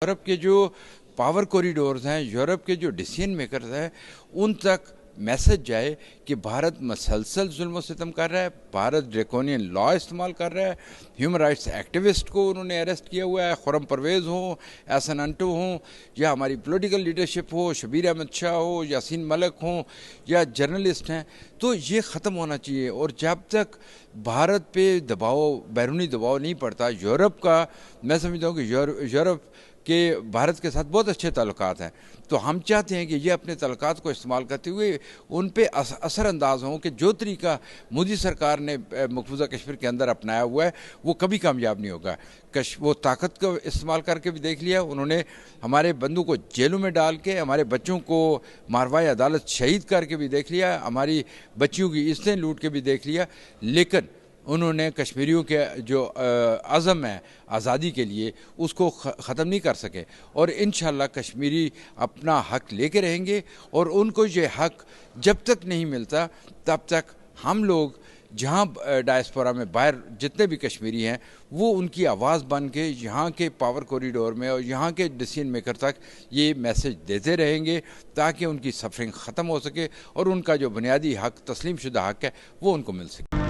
Europe के जो power corridors हैं, यूरोप के जो डिसीजन मेकर्स हैं, उन तक मैसेज जाए कि भारत मसलसल जुल्म सितम कर रहा है, भारत ड्रैकोनियन लॉ इस्तेमाल कर रहा है, ह्यूमन राइट्स एक्टिविस्ट को उन्होंने अरेस्ट किया हुआ है, खुर्रम परवेज़ हो, एहसन अंटू हो, या हमारी पॉलिटिकल लीडरशिप हो, शबीर अहमद शाह हो, यासीन मलिक हो, या जर्नलिस्ट हैं। तो ये ख़त्म होना चाहिए। और जब तक भारत पे दबाव, बैरूनी दबाव नहीं पड़ता यूरोप का, मैं समझता हूँ कि यूरोप कि भारत के साथ बहुत अच्छे ताल्लुकात हैं, तो हम चाहते हैं कि ये अपने ताल्लुकात को इस्तेमाल करते हुए उन पे असरअंदाज हों कि जो तरीका मोदी सरकार ने मकबूजा कश्मीर के अंदर अपनाया हुआ है वो कभी कामयाब नहीं होगा। वो ताकत का इस्तेमाल करके भी देख लिया उन्होंने, हमारे बंदों को जेलों में डाल के, हमारे बच्चों को मारवाई अदालत शहीद करके भी देख लिया, हमारी बच्चियों की इज्जतें लूट के भी देख लिया, लेकिन उन्होंने कश्मीरियों के जो अज़म है आज़ादी के लिए उसको ख़त्म नहीं कर सके। और इंशाअल्लाह कश्मीरी अपना हक़ लेके रहेंगे, और उनको ये हक़ जब तक नहीं मिलता तब तक हम लोग जहाँ डायस्पोरा में बाहर जितने भी कश्मीरी हैं वो उनकी आवाज़ बन के यहाँ के पावर कॉरिडोर में और यहाँ के डिसीजन मेकर तक ये मैसेज देते रहेंगे, ताकि उनकी सफरिंग ख़त्म हो सके और उनका जो बुनियादी हक़, तस्लीम शुदा हक़ है, वो उनको मिल सके।